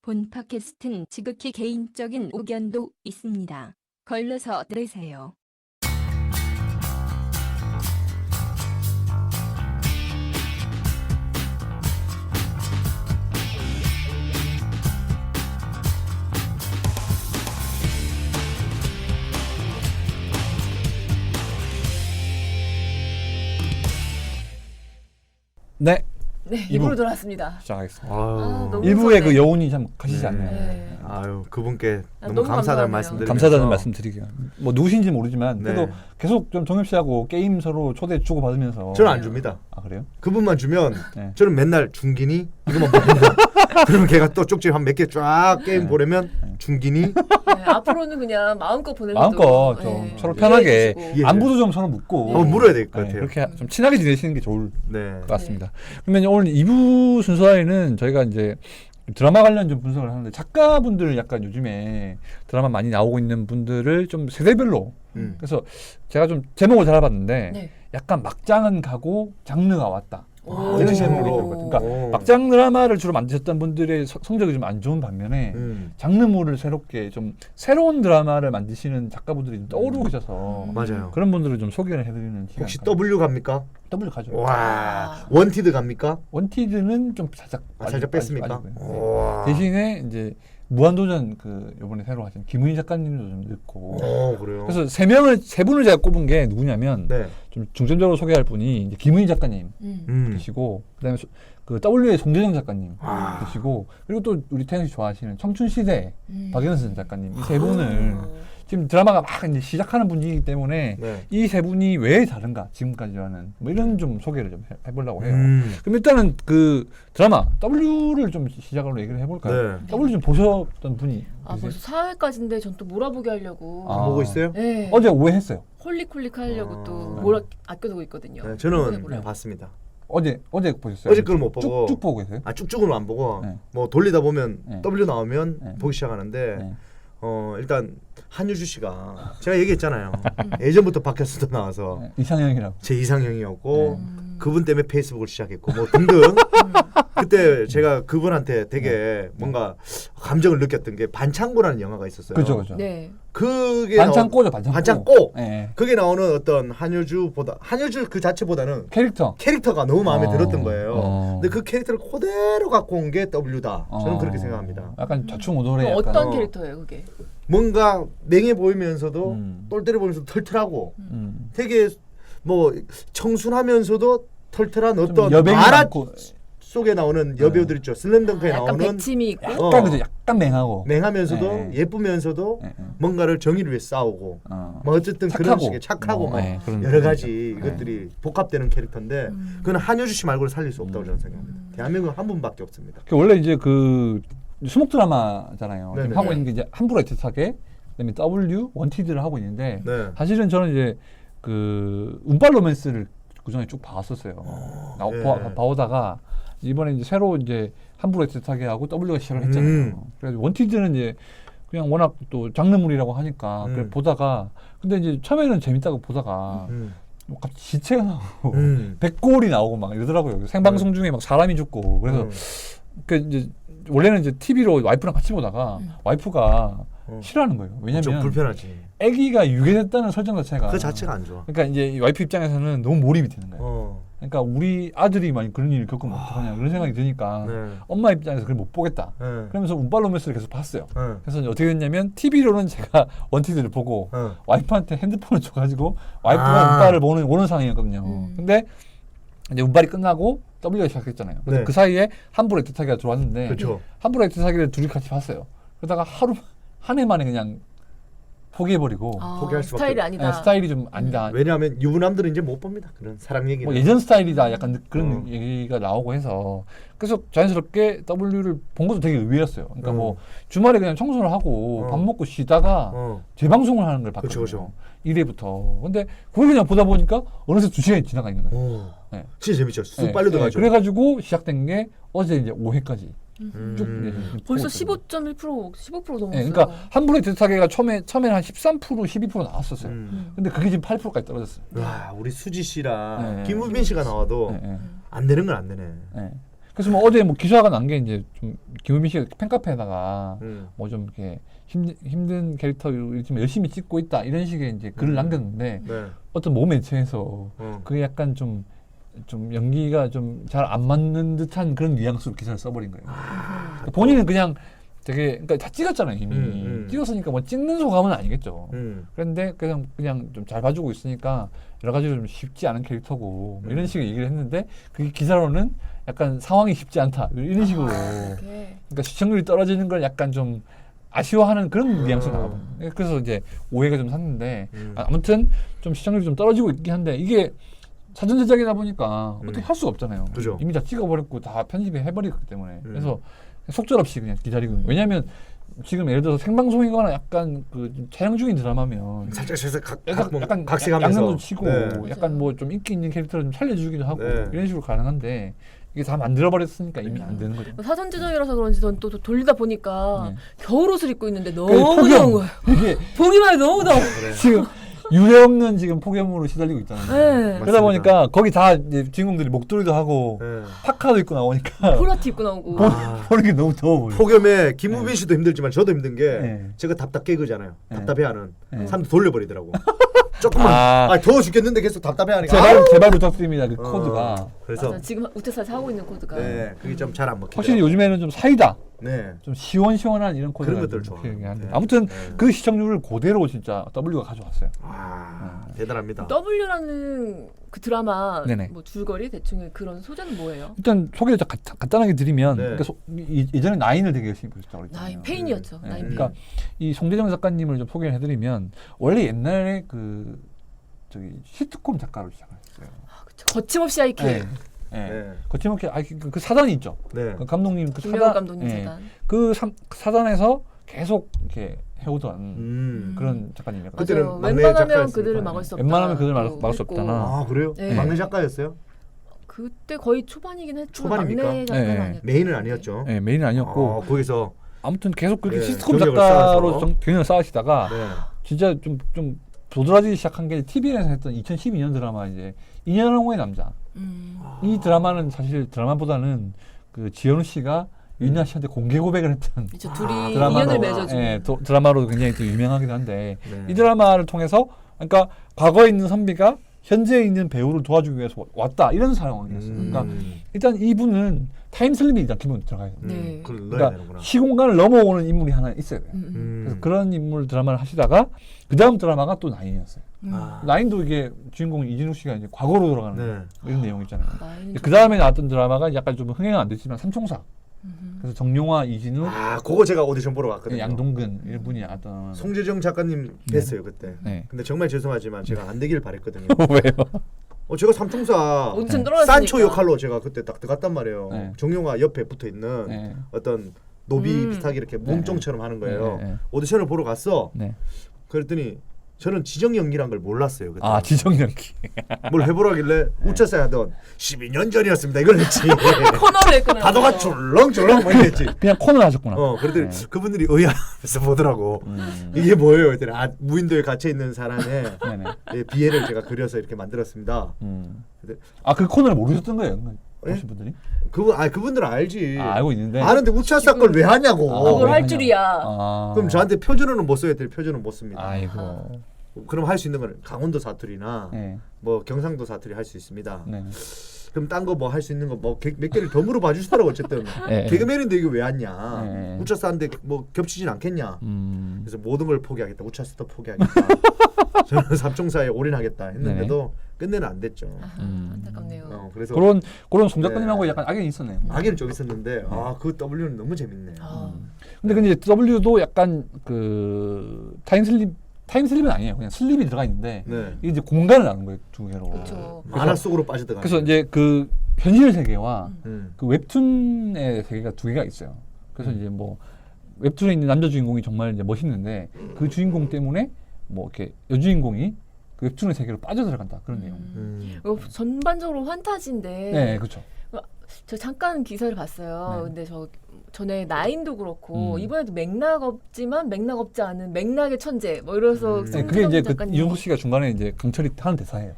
본 팟캐스트는 지극히 개인적인 의견도 있습니다. 걸러서 들으세요. 네, 네, 이부. 2부로 돌아왔습니다. 시작하겠습니다. 너무 1부의 무서워네. 그 여운이 참 가시지 네. 않나요? 네. 아유 그분께 너무 너무 감사하다는 감사하네요. 말씀드리면서 감사하다는 말씀 드리게요. 뭐 누구신지 모르지만 네. 그래도 계속 좀 정엽 씨하고 게임 서로 초대 주고 받으면서 저는 안 줍니다. 아 그래요? 그분만 주면 네. 저는 맨날 중기니 이것만 먹는다. 그러면 걔가 또 쪽지 한 몇 개 쫙 게임 네. 보내면 중기니 네, 앞으로는 그냥 마음껏 보내도 마음껏 좀 서로 편하게 이해해주시고. 안부도 좀 서로 묻고 한번 물어야 될 것 네, 같아요. 그렇게 좀 친하게 지내시는 게 좋을 네. 것 같습니다. 그러면 오늘 2부 순서에는 저희가 이제 드라마 관련 좀 분석을 하는데 작가분들 약간 요즘에 드라마 많이 나오고 있는 분들을 좀 세대별로 그래서 제가 좀 제목을 잡아봤는데 네. 약간 막장은 가고 장르가 왔다. 오. 이런 제목으로 그러니까 오. 막장 드라마를 주로 만드셨던 분들의 성적이 좀 안 좋은 반면에 장르물을 새롭게 좀 새로운 드라마를 만드시는 작가분들이 좀 떠오르고 계셔서 맞아요. 그런 분들을 좀 소개를 해드리는 시간. 혹시 W 갑니까? W 가죠. 와 원티드 갑니까? 원티드는 좀 살짝 살짝 뺐습니까? 빠지고요. 와. 네. 대신에 이제 무한도전 그 요번에 새로 하신 김은희 작가님도 좀 넣고. 그래요. 그래서 세 분을 제가 꼽은 게 누구냐면 네. 좀 중점적으로 소개할 분이 이제 김은희 작가님 음. 계시고 그다음에 그 W의 송대정 작가님 아. 계시고 그리고 또 우리 태영 씨 좋아하시는 청춘시대 박연선 작가님 이 세 분을 지금 드라마가 막 이제 시작하는 분이기 때문에 네. 이 세 분이 왜 다른가 지금까지와는 뭐 이런 좀 소개를 좀 해보려고 해요. 그럼 일단은 그 드라마 W를 좀 시작으로 얘기를 해볼까요? 네. W 좀 보셨던 분이 아 계세요? 벌써 4회까지인데 전 또 몰아보게 하려고 아. 보고 있어요? 네. 어제 오해했어요. 홀릭홀릭 하려고 아. 또 몰아 아껴두고 있거든요. 네, 저는 해보려고. 봤습니다. 어제 보셨어요? 어제 걸 못 보고 쭉 보고 계세요? 쭉쭉은 안 보고 네. 뭐 돌리다 보면 네. W 나오면 네. 보기 시작하는데 네. 일단 한유주 씨가 제가 얘기했잖아요. 예전부터 박혔스도 나와서 네. 이상형이라고. 제 이상형이었고 음. 그분 때문에 페이스북을 시작했고 뭐 등등 그때 제가 그분한테 되게 뭔가 감정을 느꼈던 게 반창고라는 영화가 있었어요. 그죠, 그죠. 네. 그게 반창고죠, 반창고. 반창고. 네. 그게 나오는 어떤 한효주 그 자체보다는 캐릭터가 너무 마음에 어. 들었던 거예요. 어. 근데 그 캐릭터를 그대로 갖고 온 게 W다. 저는 그렇게 생각합니다. 약간 좌충우돌의 그럼 약간 어떤 어. 캐릭터예요, 그게? 뭔가 맹해 보이면서도 똘 똘똘해 보이면서 털털하고 음. 되게 뭐 청순하면서도 털털한 좀 어떤 여백이 만화 많고 속에 나오는 여배우들 있죠. 슬램덩크에 약간 나오는 백침이 있고. 약간 그죠, 약간 맹하고. 맹하면서도 네. 예쁘면서도 네, 네. 뭔가를 정의를 위해 싸우고 뭐 어쨌든 그런 착하고. 식의 착하고 뭐 네, 그런 여러 가지 분이죠. 이것들이 복합되는 캐릭터인데 그건 한효주 씨 말고는 살릴 수 없다고 저는 생각합니다. 대한민국은 한 분밖에 없습니다. 원래 이제 그 수목 드라마잖아요. 네네. 지금 하고 있는 게 이제 함부로 애틋하게 그다음에 W 원티드를 하고 있는데 네. 사실은 저는 이제 그 운빨 로맨스를 그전에 쭉 봐왔었어요. 예. 봐오다가 이번에 이제 새로 이제 함부로 애틋하게 하고 W가 시작을 했잖아요. 그래서 원티드는 이제 그냥 워낙 또 장르물이라고 하니까 그래 보다가 근데 이제 처음에는 재밌다고 보다가 뭐 갑자기 시체가 나오고 백골이 나오고 막 이러더라고요. 생방송 중에 막 사람이 죽고 그래서 그 이제 원래는 이제 TV로 와이프랑 같이 보다가 와이프가 싫어하는 거예요. 좀 왜냐면 불편하지. 아기가 유괴됐다는 설정 자체가 그 자체가 안 좋아. 그러니까 이제 이 와이프 입장에서는 너무 몰입이 되는 거예요. 그러니까 우리 아들이 만약 그런 일을 겪으면 어떡하냐 그런 생각이 드니까 네. 엄마 입장에서 그걸 못 보겠다. 네. 그러면서 운빨 로맨스를 계속 봤어요. 네. 그래서 이제 어떻게 됐냐면 TV로는 제가 원티드를 보고 네. 와이프한테 핸드폰을 줘가지고 와이프가 운빨을 보는 상황이었거든요. 근데 이제 운빨이 끝나고 W가 시작했잖아요. 그래서 네. 그 사이에 함부로 애틋하게가 들어왔는데 그렇죠. 함부로 애틋하게를 둘이 같이 봤어요. 그러다가 한 해 만에 그냥 포기해버리고 포기할 수밖에 스타일이 없- 아니다. 스타일이 좀 아니다. 왜냐하면 유부남들은 이제 못 봅니다. 그런 사랑 얘기는. 뭐 예전 스타일이다 약간 그런 얘기가 나오고 해서 그래서 자연스럽게 W를 본 것도 되게 의외였어요. 그러니까 뭐 주말에 그냥 청소를 하고 밥 먹고 쉬다가 재방송을 하는 걸 봤거든요. 그쵸. 1회부터. 근데 그걸 그냥 보다 보니까 어느새 2시간이 지나가 있는 거예요. 네. 진짜 재밌죠. 쑥 네, 빨려 들어가죠. 그래가지고 시작된 게 어제 이제 5회까지 쭉 이제 벌써 보고 있거든요. 15.1%, 15% 넘었어요. 네, 그러니까 함부로 애틋하게가 처음에는 한 13%, 12% 나왔었어요. 음. 근데 그게 지금 8%까지 떨어졌어요. 와, 우리 수지 씨랑 네. 김우빈 씨가 나와도 네, 네, 안 되는 건 안 되네. 네. 그래서 뭐 어제 뭐 기사가 난 게 이제 좀 김우빈 씨가 팬카페에다가 뭐 좀 이렇게 힘든 캐릭터를 좀 열심히 찍고 있다 이런 식의 이제 글을 남겼는데 네. 어떤 모매체에서 그게 약간 좀 연기가 좀 잘 안 맞는 듯한 그런 뉘앙스로 기사를 써버린 거예요. 그러니까 본인은 그냥 되게 그러니까 다 찍었잖아요 이미 찍었으니까 뭐 찍는 소감은 아니겠죠. 그런데 그냥 좀 잘 봐주고 있으니까 여러 가지로 좀 쉽지 않은 캐릭터고 뭐 이런 식의 얘기를 했는데 그게 기사로는 약간 상황이 쉽지 않다 이런 식으로 그러니까 시청률이 떨어지는 걸 약간 좀 아쉬워하는 그런 뉘앙스가 나거든요. 그래서 이제 오해가 좀 샀는데 아무튼 좀 시청률이 좀 떨어지고 있긴 한데 이게 사전 제작이다 보니까 어떻게 할 수가 없잖아요. 그죠. 이미 다 찍어버렸고 다 편집해 해버렸기 때문에 그래서 속절없이 그냥 기다리고 왜냐하면 지금 예를 들어서 생방송이거나 약간 그 촬영 중인 드라마면 살짝 약간 각색하면서 양념도 치고 네. 약간 뭐 좀 인기 있는 캐릭터를 좀 살려주기도 하고 네. 이런 식으로 가능한데 이게 다 만들어버렸으니까 이미 안 되는 거죠. 사전 제작이라서 그런지 전 또 돌리다 보니까 네. 겨울옷을 입고 있는데 너무 폭염. 더운 거예요. 이게 보기만 해도 너무 더워. 그래. 지금 유례 없는 지금 폭염으로 시달리고 있잖아요. 네. 그러다 보니까 거기 다 이제 주인공들이 목도리도 하고 네. 파카도 입고 나오니까 포라티 입고 나오고. 보는 게 너무 더워 보여요. 폭염에 김우빈 씨도 힘들지만 저도 힘든 게 네. 제가 답답해그잖아요. 네. 답답해하는 네. 사람들 돌려버리더라고. 조금만 아. 더워 죽겠는데 계속 답답해하니까. 제발 부탁드립니다. 그 코드가. 그래서 맞아, 지금 우체사에서 하고 있는 코드가. 네 그게 좀 잘 안 먹히죠. 확실히 요즘에는 좀 사이다. 네. 좀 시원시원한 이런 코드가 그런 것들 좀 좋아. 한데 네. 아무튼 네. 그 시청률을 그대로 진짜 W가 가져왔어요. 대단합니다. W라는 그 드라마 네네. 뭐 줄거리 대충 그런 소재는 뭐예요? 일단 소개를 간단하게 드리면 네. 그러니까 예전에 나인을 되게 열심히 보셨다고 그랬잖아요. 나인 페인이었죠. 네. 나인 그러니까 이 송대정 작가님을 좀 소개를 해드리면 원래 옛날에 그 저기 시트콤 작가로 시작했어요. 그쵸. 거침없이 IQ. 네. 네. 거침없게 그 사단이 있죠. 네. 그 감독님 그 김명호 사단, 감독님 예. 사단. 그 사단에서 계속 이렇게 해오던 그런 작가님이에요. 그때는 맞아요. 막내 웬만하면 작가였으니까. 그들을 막을 수 없다. 웬만하면 그들을 막을 수 했고. 없다나. 아 그래요? 네. 막내 작가였어요? 그때 거의 초반이긴 했죠. 초반입니까? 막내 작가는 네. 아니었죠. 메인은 아니었죠. 네, 메인은 아니었고 거기서 아무튼 계속 그렇게 네, 시트콤 경력을 작가로 쌓아서. 좀 경력을 쌓으시다가 네. 진짜 좀 도드라지기 시작한 게 TVN에서 했던 2012년 드라마 이제 인연홍의 남자. 이 드라마는 사실 드라마보다는 그 지현우 씨가 윤나 씨한테 공개 고백을 했던 이제 둘이 드라마로, 인연을 맺어주는. 예, 드라마로 굉장히 또 유명하기도 한데 네. 이 드라마를 통해서 그러니까 과거에 있는 선비가 현재에 있는 배우를 도와주기 위해서 왔다 이런 상황이었어요. 그러니까 일단 이분은 타임슬립이 일단 기본 들어가야 돼요. 네. 그걸 넣어야 그러니까 되는구나. 시공간을 넘어오는 인물이 하나 있어야 돼요. 음. 그래서 그런 인물 드라마를 하시다가 그 다음 드라마가 또 나인이었어요. 나인도 이게 주인공 이진욱 씨가 이제 과거로 돌아가는 네. 이런 내용 있잖아요. 나이는 그 다음에 나왔던 드라마가 약간 좀 흥행은 안 됐지만 삼총사. 그래서 정용화, 이진욱, 그거 제가 오디션 보러 갔거든요. 양동근 이런 분이 나왔던. 송재정 작가님 뵀어요 그때. 네. 근데 정말 죄송하지만 제가 안 되길 바랬거든요. 왜요? 제가 삼총사 오디션 떨어졌으니까. 산초 역할로 제가 그때 딱 들어갔단 말이에요. 네. 정용화 옆에 붙어 있는 네. 어떤 노비 비슷하게 이렇게 몸종처럼 하는 거예요. 네. 오디션을 보러 갔어. 네. 그랬더니 저는 지정 연기란 걸 몰랐어요. 그때. 아 지정 연기. 뭘 해보라길래 우차사에 하던 12년 전이었습니다. 이걸 했지. 코너를 했구나. 파도가 줄렁줄렁 막 이랬지. 그냥 코너를 하셨구나. 그랬더니 네. 그분들이 의아하면서 보더라고. 이게 뭐예요? 그랬더니 무인도에 갇혀 있는 사람의 네네. 예, 비애를 제가 그려서 이렇게 만들었습니다. 아그 코너를 모르셨던 거예요? 예? 보신 분들이? 그분들은 알지. 알고 있는데. 아는데 우차사 걸 왜 하냐고. 그걸 왜 할 하냐고. 줄이야. 아. 그럼 저한테 표준어는 못 써야 될 표준어는 못 씁니다. 아이고. 그럼 할 수 있는 건 강원도 사투리나 네. 뭐 경상도 사투리 할 수 있습니다. 네. 그럼 딴 거 뭐 할 수 있는 거 뭐 몇 개를 더 물어봐 주시더라고 어쨌든. 네. 개그맨인데 이거 왜 왔냐. 네. 우차사인데 뭐 겹치진 않겠냐. 그래서 모든 걸 포기하겠다. 우차사도 포기하겠다. 저는 삼총사에 올인하겠다 했는데도 끝내는 안 됐죠. 안타깝네요. 그래서 그런 송 작가님하고 네. 약간 악연이 있었네요. 악연은 좀 있었는데 그 W는 너무 재밌네. 근데 이제 W도 약간 그 타임슬립은 아니에요. 그냥 슬립이 들어가 있는데 네. 이게 이제 공간을 나눈 거예요, 두 개로. 그렇죠. 만화 속으로 빠져들어가. 그래서 이제 그 현실 세계와 음. 그 웹툰의 세계가 두 개가 있어요. 그래서 이제 뭐 웹툰에 있는 남자 주인공이 정말 이제 멋있는데 그 주인공 때문에 뭐 이렇게 여주인공이 그 웹툰의 세계로 빠져들어간다 그런 내용. 이거 전반적으로 환타지인데. 네, 그렇죠. 저 잠깐 기사를 봤어요. 네. 근데 저 전에 나인도 그렇고 이번에도 맥락 없지만 맥락 없지 않은 맥락의 천재 뭐 이래서 네, 그게 이제 그 작가님. 이용석 씨가 중간에 이제 강철이 하는 대사예요.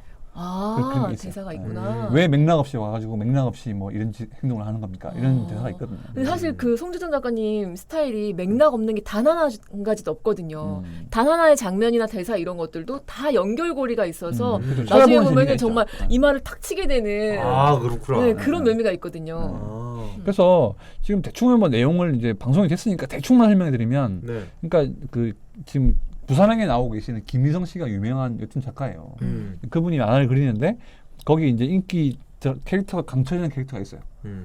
그런 게 있어요. 대사가 있구나. 왜 맥락 없이 와가지고 맥락 없이 뭐 이런 행동을 하는 겁니까? 이런 대사가 있거든요. 근데 사실 그 송주정 작가님 스타일이 맥락 없는 게 단 한 가지도 없거든요. 단 하나의 장면이나 대사 이런 것들도 다 연결고리가 있어서 그렇죠. 나중에 찾아보는 보면은 재미가 정말 있죠. 이 말을 탁 치게 되는 그렇구나. 네, 그런 묘미가 있거든요. 그래서 지금 대충 뭐 내용을 이제 방송이 됐으니까 대충만 설명해드리면, 네. 그러니까 그 지금 부산행에 나오고 계시는 김희성 씨가 유명한 웹툰 작가예요. 그분이 만화를 그리는데 거기 이제 인기 캐릭터가 강철이라는 캐릭터가 있어요.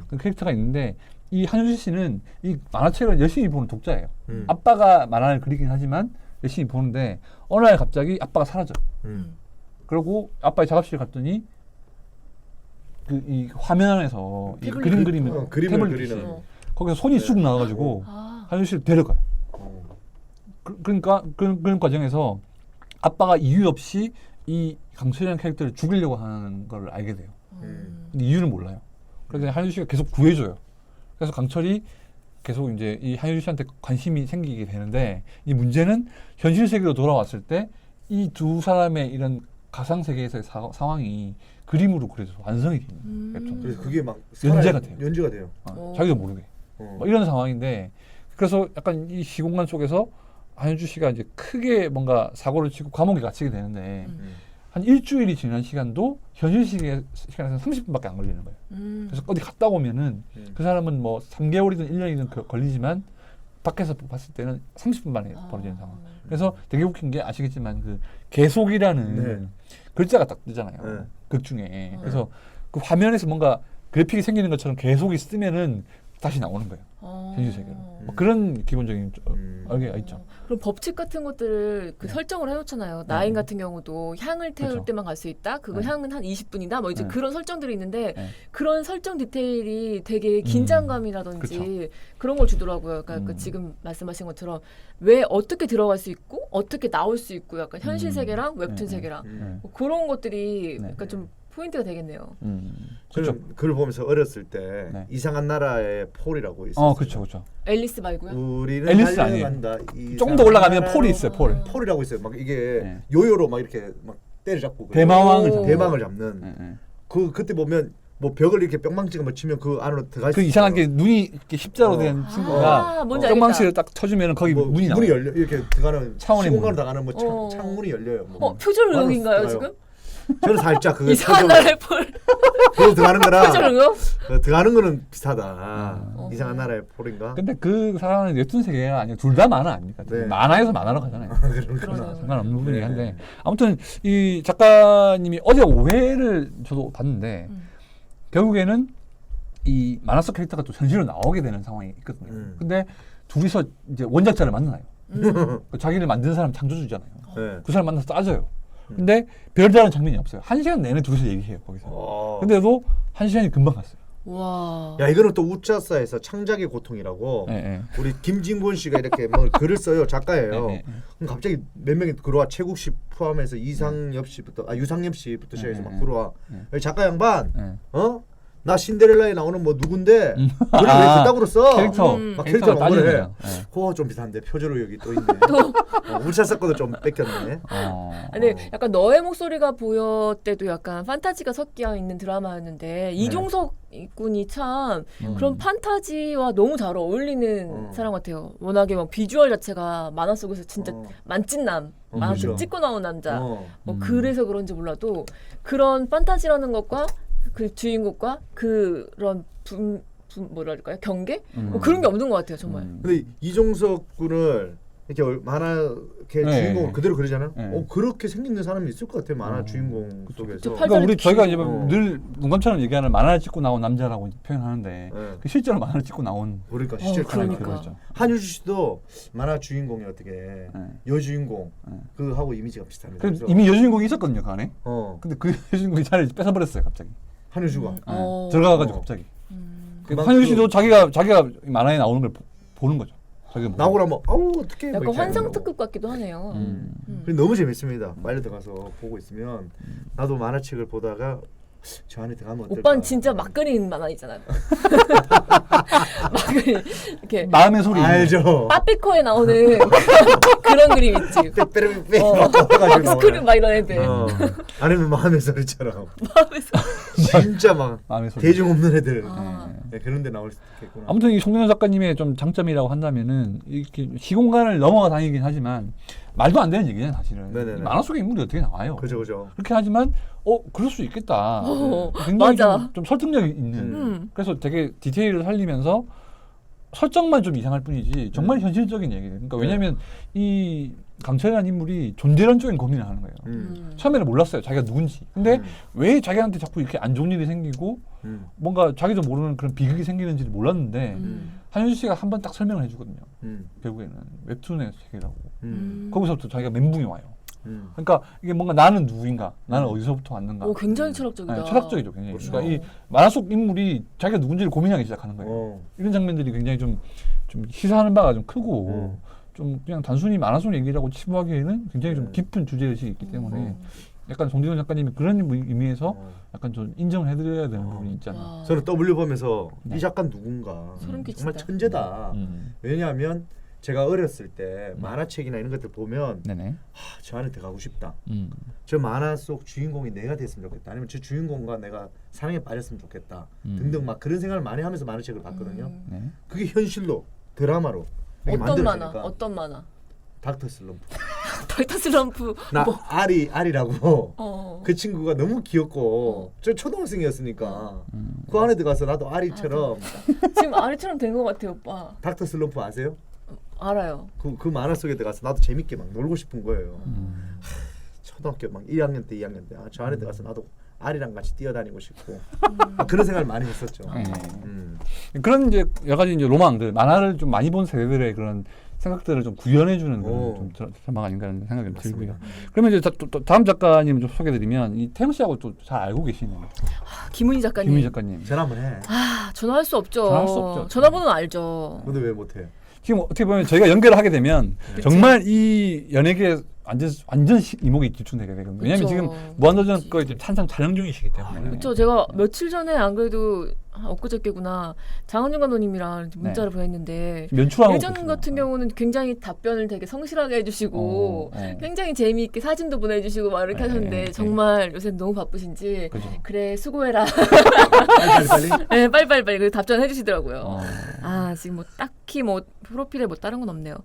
그 캐릭터가 있는데 이 한효주 씨는 이 만화책을 열심히 보는 독자예요. 아빠가 만화를 그리긴 하지만 열심히 보는데 어느 날 갑자기 아빠가 사라져. 그리고 아빠의 작업실 갔더니 그 이 화면 안에서 이 그림을 그림을 탭을 그리는. 거기서 손이 쑥 나와가지고 한효주 씨를 데려가요. 그러니까 그런 과정에서 아빠가 이유 없이 이 강철이라는 캐릭터를 죽이려고 하는 걸 알게 돼요. 근데 이유는 몰라요. 그래서 한효주 씨가 계속 구해줘요. 그래서 강철이 계속 이제 이 한효주 씨한테 관심이 생기게 되는데, 이 문제는 현실 세계로 돌아왔을 때 이 두 사람의 이런 가상 세계에서의 상황이 그림으로 그려서 완성이 되는 웹툰. 그래서 그게 막 연재가 돼요. 연재가 돼요. 자기도 모르게. 뭐 이런 상황인데, 그래서 약간 이 시공간 속에서 한효주 씨가 이제 크게 뭔가 사고를 치고 감옥에 갇히게 되는데, 한 일주일이 지난 시간도 현실 시간에서 30분밖에 안 걸리는 거예요. 그래서 어디 갔다 오면은 그 사람은 뭐 3개월이든 1년이든 걸리지만 밖에서 봤을 때는 30분 만에 벌어지는 상황. 그래서 되게 웃긴 게 아시겠지만 그 계속이라는 글자가 딱 뜨잖아요. 극 중에. 그래서 그 화면에서 뭔가 그래픽이 생기는 것처럼 계속이 쓰면은 다시 나오는 거예요. 현실 세계로. 뭐 그런 기본적인 알게가 있죠. 그럼 법칙 같은 것들을 그 설정을 해놓잖아요. 나인 같은 경우도 향을 태울 그렇죠. 때만 갈 수 있다. 그거 향은 한 20분이다. 뭐 이제 네. 그런 설정들이 있는데 네. 그런 설정 디테일이 되게 긴장감이라든지 그쵸. 그런 걸 주더라고요. 그러니까 그 지금 말씀하신 것처럼 왜 어떻게 들어갈 수 있고 어떻게 나올 수 있고 약간 현실 세계랑 웹툰 세계랑 뭐 그런 것들이 약간 좀 포인트가 되겠네요. 그렇죠. 저는 그걸 보면서 어렸을 때 네. 이상한 나라의 폴이라고 있었어요. 그렇죠, 그렇죠. 앨리스 말고요? 우리는 앨리스 아니에요. 달려간다. 좀 더 올라가면 폴이 있어요. 폴. 폴이라고 있어요. 막 이게 네. 요요로 막 이렇게 막 때려잡고 대마왕을 오. 잡는. 대망을 잡는. 그때 보면 뭐 벽을 이렇게 뿅망치가 뭐 치면 그 안으로 들어갈 수 그 이상하게 눈이 이렇게 십자로 된 친구가 뭔지 알겠다. 뿅망치를 딱 쳐주면 거기 뭐 문이 나와요. 문이 열려 이렇게 들어가는 차원의 시공간으로 문. 들어가는 뭐 창문이 열려요. 뭐. 표절의혹인가요 들어가요. 지금? 저는 살짝 그거 이상한 나라의 폴. 그거 들어가는 거랑 표절의혹? 들어가는 거는 비슷하다. 이상한 나라의 폴인가? 근데 그 사람은 웹툰 세계가 아니고 둘 다 만화 아닙니까? 네. 만화에서 만화로 가잖아요. 그러네요. 상관없는 부분이긴 네. 한데, 아무튼 이 작가님이 어제 오해를 저도 봤는데 결국에는 이 만화 속 캐릭터가 또 현실로 나오게 되는 상황이 있거든요. 근데 둘이서 이제 원작자를 만나요. 자기를 만든 사람 창조주잖아요. 네. 그 사람 만나서 따져요. 근데 별다른 장면이 없어요. 1시간 내내 둘이서 얘기해요, 거기서. 근데도 1시간이 금방 갔어요. 와. 야 이거는 또 우차사에서 창작의 고통이라고 우리 김진곤 씨가 이렇게 뭐 글을 써요. 작가예요. 그럼 갑자기 몇 명이 들어와. 최국 씨 포함해서 이상엽 씨부터 유상엽 씨부터 시작해서 막 들어와. 작가 양반 나 신데렐라에 나오는 뭐 누군데 글을 왜 그따구로 써? 캐릭터 막 캐릭터 따지는 해. 거예요. 그거 좀 비슷한데 표절의혹이 또 있네. 우차사 거도 좀 뺏겼네. 근데 약간 너의 목소리가 보여 때도 약간 판타지가 섞여 있는 드라마였는데 이종석 군이 참 그런 판타지와 너무 잘 어울리는 사람 같아요. 워낙에 막 비주얼 자체가 만화 속에서 진짜 만찢남, 만화 그렇죠. 찍고 나온 남자. 뭐 그래서 그런지 몰라도 그런 판타지라는 것과 그 주인공과 그런 뭐랄까요 경계 뭐 그런 게 없는 것 같아요 정말. 근데 이종석 군을 이렇게 만화 주인공을 그대로 그리잖아요. 그렇게 생긴 사람이 있을 것 같아요. 만화 주인공 속에서. 그러니까 우리 저희가 이제 늘 농담처럼 얘기하는 만화를 찍고 나온 남자라고 표현하는데 그 실제로 만화를 찍고 나온 그러니까 실제로 그러니까. 한효주 씨도 만화 주인공이 어떻게 여주인공 그 하고 이미지가 비슷합니다. 그래서 이미 여주인공이 있었거든요, 그 안에. 근데 그 여주인공이 자리를 뺏어버렸어요, 갑자기. 한효주가 들어가가지고 갑자기. 그만큼 한효주 씨도 자기가 만화에 나오는 걸 보는 거죠. 자기가 나오고 나면 아우 어떻게 약간 환상 특급 같기도 하네요. 너무 재밌습니다. 빨리 들어가서 보고 있으면 나도 만화책을 보다가 저 안에 들어가면 어떨까? 오빠는 진짜 막 그리는 만화 있잖아요. 막 이렇게 마음의 소리. 알죠. 빠삐코에 나오는 그런 그림 있지. 빼빼빼 스크린 막 이런 애들. 아니면 마음의 소리처럼 마음에서. 진짜 막 마음의 소리. 대중 없는 애들 아. 네, 그런 데 나올 수도 있겠구나. 아무튼 이 송민호 작가님의 좀 장점이라고 한다면은 이렇게 시공간을 넘어가 다니긴 하지만 말도 안 되는 얘기잖아요, 사실은. 네네네. 이 만화 속의 인물이 어떻게 나와요? 그죠. 그렇게 하지만 그럴 수 있겠다. 굉장히 맞아. 좀 설득력이 있는. 그래서 되게 디테일을 살리면서 설정만 좀 이상할 뿐이지 정말 현실적인 얘기예요. 그러니까 왜냐하면 이 강철이라는 인물이 존재론적인 고민을 하는 거예요. 처음에는 몰랐어요, 자기가 누군지. 근데 왜 자기한테 자꾸 이렇게 안 좋은 일이 생기고 뭔가 자기도 모르는 그런 비극이 생기는지를 몰랐는데 한효주 씨가 한 번 딱 설명을 해주거든요. 결국에는 웹툰의 세계라고. 거기서부터 자기가 멘붕이 와요. 그러니까 이게 뭔가 나는 누구인가, 나는 어디서부터 왔는가. 오, 굉장히 철학적이다. 네, 철학적이죠, 굉장히. 그렇죠. 그러니까 이 만화 속 인물이 자기가 누군지를 고민하기 시작하는 거예요. 이런 장면들이 굉장히 좀 시사하는 바가 좀 크고 좀 그냥 단순히 만화 속 얘기라고 치부하기에는 굉장히 좀 깊은 주제의식이 있기 때문에 약간 송진호 작가님이 그런 의미에서 약간 좀 인정을 해드려야 되는 부분이 있잖아요. 저는 W 보면서 네. 이 작가 누군가 소름 끼친다. 정말 천재다. 왜냐하면 제가 어렸을 때 만화책이나 이런 것들 보면 네네. 저 안에 들어가고 싶다. 저 만화 속 주인공이 내가 됐으면 좋겠다. 아니면 저 주인공과 내가 사랑에 빠졌으면 좋겠다. 등등 막 그런 생각을 많이 하면서 만화책을 봤거든요. 네. 그게 현실로 드라마로 이렇게 어떤 만화? 만들어지니까. 어떤 만화? 닥터 슬럼프. 닥터 슬럼프. 나 아리라고 그 친구가 너무 귀엽고 저 초등학생이었으니까 그 안에 들어가서 나도 아리처럼 지금 아리처럼 된 것 같아요, 오빠. 닥터 슬럼프 아세요? 알아요. 그 만화 속에 들어가서 나도 재밌게 막 놀고 싶은 거예요. 초등학교 막 1학년 때 2학년 때 저 안에 들어가서 나도 아리랑 같이 뛰어다니고 싶고 그런 생각을 많이 했었죠. 그런 이제 여러 가지 이제 로망들, 만화를 좀 많이 본 세대들의 그런 생각들을 좀 구현해주는 그런 좀 드라마가 아닌가 하는 생각이 좀 들고요. 그러면 이제 또 다음 작가님 좀 소개드리면 이 태영 씨하고 또 잘 알고 계시네요. 김은희 작가님. 김은희 작가님. 전화 한번 해. 전화할 수 없죠. 전화할 수 없죠. 전화번호는 알죠. 근데 왜 못해? 지금 어떻게 보면 저희가 연결을 하게 되면 정말 이 연예계 완전 이목이 집중되게 되거든요. 왜냐하면 지금 무한도전 거 이제 한창 촬영 중이시기 때문에. 그렇죠. 제가 며칠 전에 안 그래도 엊그저께구나 장은준 감독님이랑 문자를 보냈는데 연출하고 예전 계시구나. 같은 경우는 굉장히 답변을 되게 성실하게 해주시고 굉장히 재미있게 사진도 보내주시고 막 이렇게 하셨는데 정말 요새 너무 바쁘신지 그죠. 그래 수고해라. 빨리. 네, 빨리빨리 그 답변해 주시더라고요. 지금 뭐 딱히 뭐 프로필에 뭐 다른 건 없네요.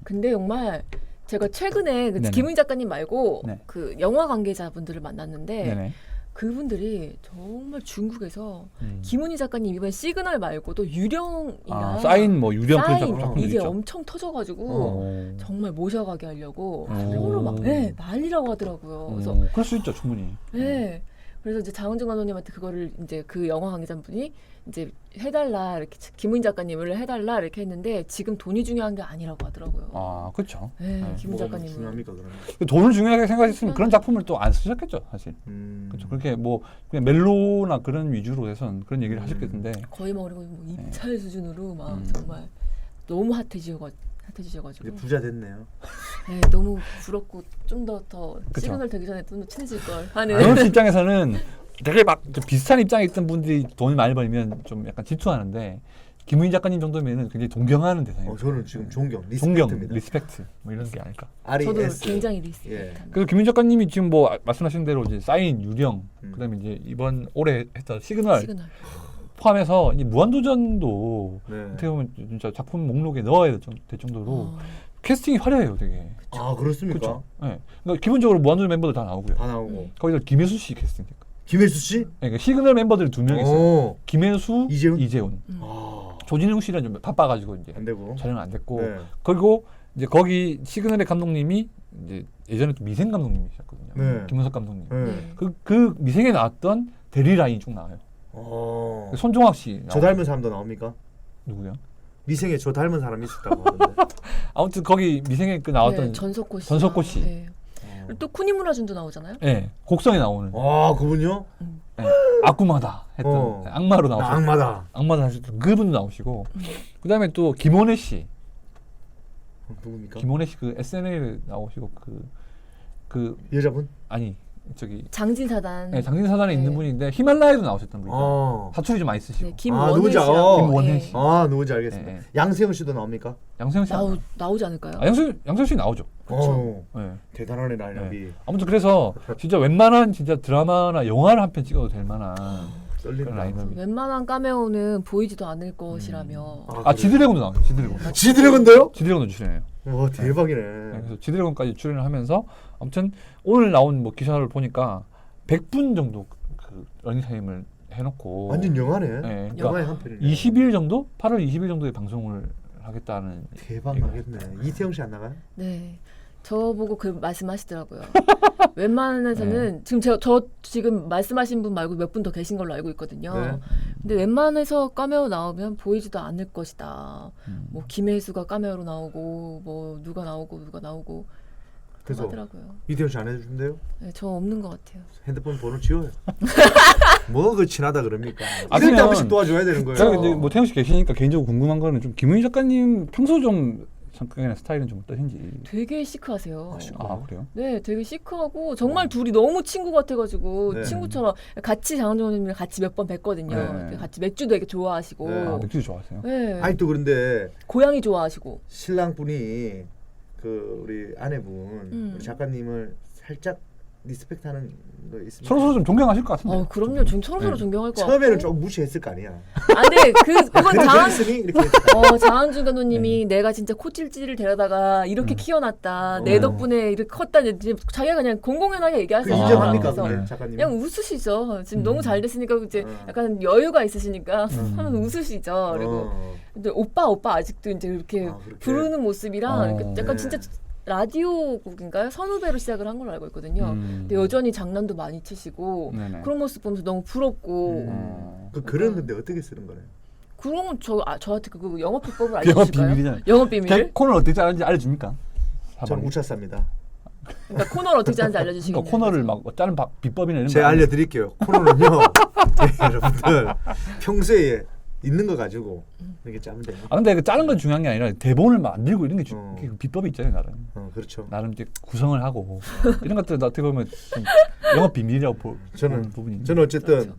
근데 정말 제가 최근에 그 네네. 김은희 작가님 말고 네. 그 영화 관계자분들을 만났는데 네네. 그분들이 정말 중국에서 김은희 작가님 이번 시그널 말고도 유령이나 사인 뭐 유령 그런 사인 작품도 이게 있죠. 엄청 터져가지고 정말 모셔가게 하려고 오. 서로 막 난리라고 하더라고요. 그래서 그럴 수 있죠, 충분히. 네. 그래서 이제 장은준 감독님한테 그거를 이제 그 영화 관계자분이 이제 해달라 이렇게 김은희 작가님을 해달라 이렇게 했는데 지금 돈이 중요한 게 아니라고 하더라고요. 그렇죠. 네, 김은희 뭐가 작가님은. 중요합니까 그러면? 돈을 중요하게 생각했으면 그런 작품을 또 안 쓰셨겠죠, 사실. 그렇죠. 그렇게 뭐 그냥 멜로나 그런 위주로 해선 그런 얘기를 하셨겠는데. 거의 뭐 그리고 뭐 입찰 수준으로 막 정말 너무 핫해지셔가지고. 이제 부자 됐네요. 네, 너무 부럽고 좀 더 시그널 되기 전에 좀 더 친해질 걸 하는. 안원 씨 입장에서는 되게 막좀 비슷한 입장에 있던 분들이 돈을 많이 벌면 좀 약간 질투하는데 김은희 작가님 정도면은 굉장히 동경하는 대상이에요. 저는 지금 존경, 리스펙트입니다. 리스펙트 뭐 이런 게 아닐까. 저도 RES. 굉장히 리스펙트합니다. 그래서 김은희 작가님이 지금 뭐 말씀하신 대로 이제 사인, 유령, 그다음에 이제 이번 올해 했던 시그널. 포함해서 이 무한도전도 어떻게 보면 진짜 작품 목록에 넣어야 될 정도로 캐스팅이 화려해요, 되게. 그렇습니까? 그렇죠. 네. 그러니까 기본적으로 무한도전 멤버들 다 나오고요. 다 나오고. 거기서 김혜수 씨 캐스팅. 김혜수 씨? 네, 그러니까 시그널 멤버들이 2명 있어요. 김혜수, 이재훈. 조진웅 씨는 좀 바빠가지고 이제 안 되고. 촬영 안 됐고. 네. 그리고 이제 거기 시그널의 감독님이 이제 예전에 또 미생 감독님이셨거든요. 네. 김은석 감독님. 네. 그 미생에 나왔던 대리 라인이 쭉 나와요. 손종학 씨. 저 닮은 사람도 나옵니까? 누구요? 미생에 저 닮은 사람이 있었다고 하던데. 아무튼 거기 미생에 그 나왔던 전석고 씨. 전석고 씨. 네. 또 쿠니무라준도 나오잖아요. 네, 곡성에 나오는. 그분요? 네, 악구마다 했던 악마로 나오셨던. 악마다 하셨던 그분도 나오시고. 그다음에 또 김원혜 씨. 누굽니까? 김원혜 씨 그 SNL 나오시고 그 여자분? 아니 저기 장진사단. 네, 장진사단에 네. 있는 분인데 히말라야도 나오셨던 분이죠. 사투리 좀 많이 쓰시고. 네, 김원혜 누구지? 씨라고. 김원혜 씨. 누군지 알겠습니다. 네. 양세형 씨도 나옵니까? 양세형 씨 나오지 않을까요? 양세형 씨 나오죠. 그렇죠. 네. 대단하네 라인업이. 아무튼 그래서 진짜 웬만한 진짜 드라마나 영화를 한 편 찍어도 될 만한 그런 떨린다. 라인업이. 웬만한 카메오는 보이지도 않을 것이라며. 아 지드래곤도 나와요. 지드래곤. 지드래곤도요? 지드래곤도 출연해요. 와 대박이네. 네, 그래서 지드래곤까지 출연을 하면서 아무튼 오늘 나온 뭐 기사를 보니까 100분 정도 그 러닝타임을 해놓고 완전 영화네. 네, 그러니까 영화의 한 편이네. 20일 정도? 8월 20일 정도에 방송을 하겠다는. 대박 나겠네. 이태영 씨 안 나가요? 네. 저보고 그 말씀하시더라고요. 웬만해서는 지금 저 지금 말씀하신 분 말고 몇 분 더 계신 걸로 알고 있거든요. 네. 근데 웬만해서 카메오 나오면 보이지도 않을 것이다. 뭐 김혜수가 카메오로 나오고 뭐 누가 나오고 그래서 하더라고요. 이태영 씨 안 해주신대요? 네, 저 없는 것 같아요. 핸드폰 번호 지워요. 뭐 그 친하다 그럽니까? 아, 이럴 때 한 그냥 번씩 도와줘야 되는 거예요. 제가 이제 뭐 태영 씨 계시니까 개인적으로 궁금한 거는 좀 김은희 작가님 평소 좀 성격이나 스타일은 좀 어떠신지. 되게 시크하세요. 아 그래요? 네, 되게 시크하고 정말 둘이 너무 친구 같아가지고 네. 친구처럼 같이 장은정님이랑 같이 몇 번 뵀거든요. 네. 같이 맥주 되게 좋아하시고, 네. 아 맥주 좋아하세요? 네. 아니 또 그런데 고양이 좋아하시고. 신랑분이 그 우리 아내분 우리 작가님을 살짝 리스펙트하는 거 있습니다. 서로 좀 존경하실 것 같은데. 그럼요. 서로 네. 존경할 것 같고. 처음에는 좀 무시했을 거 아니야. 네, 그건 그랬으니 이렇게 했을 거 아니야. 장한준 감독님이 내가 진짜 코찔찔을 데려다가 이렇게 키워놨다. 내 덕분에 이렇게 컸다. 이제 자기가 그냥 공공연하게 그 얘기하세요. 인정합니까 그래서 근데 작가님? 그냥 웃으시죠. 지금 너무 잘 됐으니까 이제 약간 여유가 있으시니까 하면 웃으시죠. 그리고 근데 오빠 아직도 이제 이렇게 그렇게? 부르는 모습이랑 이렇게 약간 네. 진짜 라디오 곡인가요? 선후배로 시작을 한 걸로 알고 있거든요. 근데 여전히 장난도 많이 치시고 네네. 그런 모습 보면서 너무 부럽고 그 글은 근데 어떻게 쓰는 거래요? 그러면 저한테 그 영업 비법을 영업 알려주실까요? 비밀이잖아요. 영업 비밀을? 코너를 어떻게 짜는지 알려줍니까? 저는 우차사입니다. 그러니까 코너를 어떻게 짜는지 알려주시겠네요. 그러니까 코너를 막 짜는 비법이나 이런 제가 거 알려드릴게요. 코너는요. 네, 여러분들 평소에 있는 거 가지고 이렇게 짜면 돼요. 아 근데 그 짜는 건 중요한 게 아니라 대본을 만들고 이런 게 그 비법이 있잖아요 나름. 그렇죠. 나름 이제 구성을 하고 이런 것들 어떻게 보면 좀 영업 비밀이라고 보는 부분이. 저는 어쨌든 그렇죠.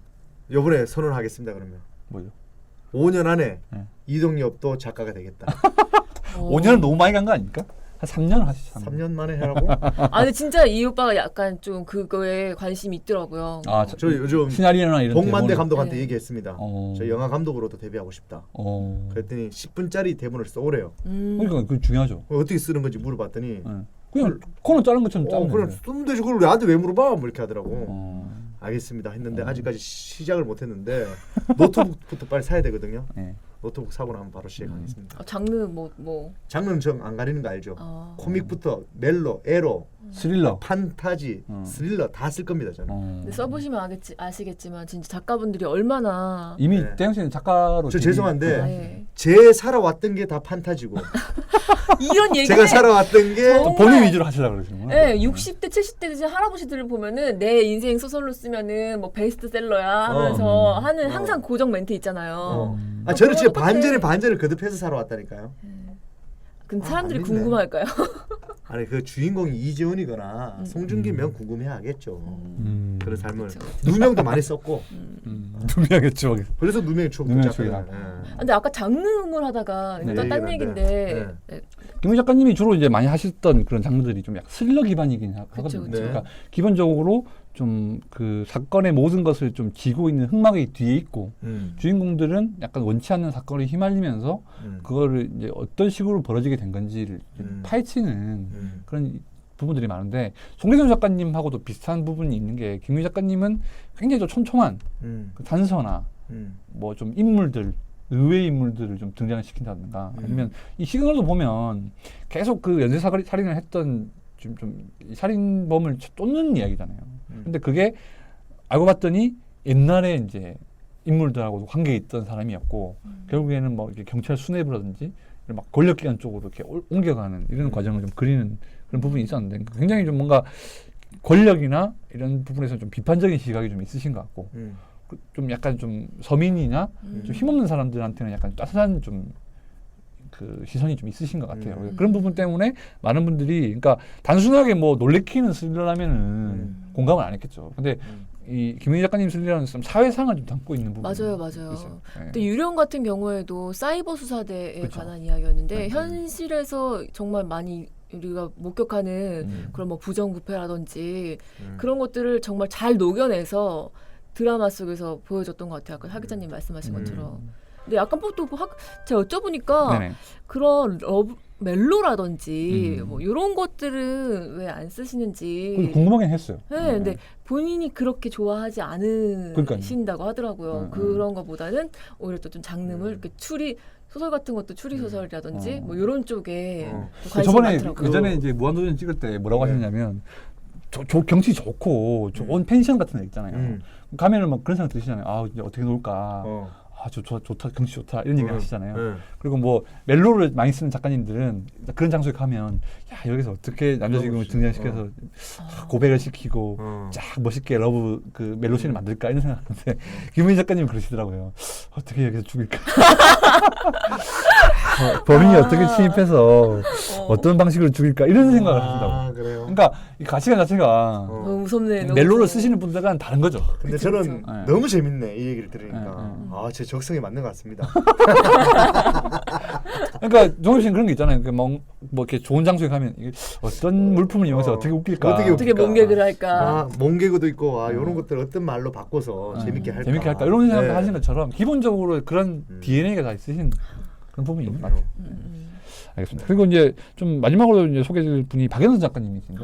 요번에 선언하겠습니다. 그러면 뭐죠? 5년 안에 네. 이동엽도 작가가 되겠다. 5년은 너무 많이 간 거 아닙니까? 한 3년을 하시죠. 3년 만에 하라고? 근데 진짜 이 오빠가 약간 좀 그거에 관심이 있더라고요. 저 요즘 시나리오나 이런 복만대 대본을- 감독한테 네. 얘기했습니다. 저 영화 감독으로도 데뷔하고 싶다. 그랬더니 10분짜리 대본을 써오래요. 그러니까 그 중요하죠. 어떻게 쓰는 건지 물어봤더니 네. 그냥 코너 자른 것처럼 짜면 그냥 되는데. 쓰면 되지 그걸 나한테 왜 물어봐? 뭐 이렇게 하더라고. 어. 알겠습니다 했는데 아직까지 시작을 못했는데 노트북부터 빨리 사야 되거든요. 네. 노트북 사고 나면 바로 시작하겠습니다. 장르 뭐 장르는 정 안 가리는 거 알죠? 아. 코믹부터 멜로, 에로, 스릴러. 판타지, 스릴러 다 쓸 겁니다 저는. 근데 써보시면 아시겠지만 진짜 작가분들이 얼마나 이미 네. 태영 씨는 작가로 저 데뷔- 죄송한데 네. 제 살아왔던 게 다 판타지고 이런 얘기를 제가 살아왔던 게 정말- 본인 위주로 하시려고 그러시는구나. 네, 60대, 70대 되신 할아버지들을 보면은 내 인생 소설로 쓰면은 뭐 베스트셀러야 하면서 하는 항상 고정 멘트 있잖아요. 저는 진짜 어떡해. 반전을 거듭해서 살아왔다니까요. 그럼 사람들이 아닌데. 궁금할까요? 아니 그 주인공이 이재훈이거나 송중기면 궁금해하겠죠. 그런 삶을 그쵸. 누명도 많이 썼고 누명했죠. 그래서 누명의 추억 누명의 붙잡혀요. 추억이다. 예. 근데 아까 장르물 하다가 네. 또 딴 얘기인데 김우 작가님이 주로 이제 많이 하셨던 그런 장르들이 좀 약간 스릴러 기반이긴 하거든요. 그쵸. 그러니까 기본적으로 좀 그 사건의 모든 것을 좀 지고 있는 흑막이 뒤에 있고 주인공들은 약간 원치 않는 사건에 휘말리면서 그거를 이제 어떤 식으로 벌어지게 된 건지를 파헤치는 그런 부분들이 많은데 송대선 작가님하고도 비슷한 부분이 있는 게 김우 작가님은 굉장히 좀 촘촘한 그 단서나 뭐 좀 인물들 의외의 인물들을 좀 등장시킨다든가 아니면 이 시그널도 보면 계속 그 연쇄 살인을 했던 좀 살인범을 쫓는 이야기잖아요. 근데 그게 알고 봤더니 옛날에 이제 인물들하고 관계에 있던 사람이었고 결국에는 뭐 이렇게 경찰 수뇌부라든지 막 권력기관 쪽으로 이렇게 옮겨가는 이런 과정을 좀 그리는 그런 부분이 있었는데 굉장히 좀 뭔가 권력이나 이런 부분에서 좀 비판적인 시각이 좀 있으신 것 같고 좀 약간 좀 서민이나 좀 힘없는 사람들한테는 약간 따뜻한 좀 그 시선이 좀 있으신 것 같아요. 그런 부분 때문에 많은 분들이 그러니까 단순하게 뭐 놀래키는 스릴러라면은 공감을 안 했겠죠. 근데 이 김은희 작가님 스릴러는 좀 사회상을 좀 담고 있는 부분이 맞아요. 있어요. 네. 근데 유령 같은 경우에도 사이버 수사대에 그쵸. 관한 이야기였는데 네. 현실에서 정말 많이 우리가 목격하는 그런 뭐 부정부패라든지 그런 것들을 정말 잘 녹여내서 드라마 속에서 보여줬던 것 같아요. 아까 하 기자님 말씀하신 것처럼. 근데 약간 또 제가 여쭤보니까 네네. 그런 멜로라든지 뭐 이런 것들은 왜 안 쓰시는지 궁금하긴 했어요. 네, 근데 본인이 그렇게 좋아하지 않으신다고 하더라고요. 그런 것보다는 오히려 또 좀 장르물 이렇게 소설 같은 것도 추리 소설이라든지 뭐 이런 쪽에 또 관심이 저번에 많더라고요. 예전에 이제 무한도전 찍을 때 뭐라고 하셨냐면 경치 좋고 좋은 펜션 같은 데 있잖아요. 가면은 막 그런 생각 드시잖아요. 아 이제 어떻게 놀까. 아 좋다 경치 좋다 이런 얘기 하시잖아요. 그리고 뭐 멜로를 많이 쓰는 작가님들은 그런 장소에 가면 야 여기서 어떻게 남자 주인공을 등장시켜서 고백을 시키고 쫙 멋있게 러브 그 멜로씬을 만들까 이런 생각하는데 김은희 작가님은 그러시더라고요. 어떻게 여기서 죽일까? 범인이 어떻게 침입해서 어떤 방식으로 죽일까 이런 생각을 하신다고. 그래요. 그러니까 이 가치관 자체가 너무 무섭네. 너무 멜로를 무서워. 쓰시는 분들은 다른 거죠. 근데 그쵸, 저는 그쵸. 너무 재밌네 이 얘기를 들으니까 네. 제 적성에 맞는 것 같습니다. 그러니까 종엽 씨는 그런 게 있잖아요. 뭐 이렇게 좋은 장소에 가면 이게 어떤 물품을 이용해서 어떻게 웃길까? 어떻게 몸개그를 할까? 몸개그도 있고 이런 것들 어떤 말로 바꿔서 재밌게 할까? 재밌게 할까? 이런 생각을 네. 하시는 것처럼 기본적으로 그런 DNA가 다 있으신 그런 부분이 있는 것 같아요. 알겠습니다. 그리고 이제 좀 마지막으로 이제 소개해드릴 분이 박연선 작가님이신데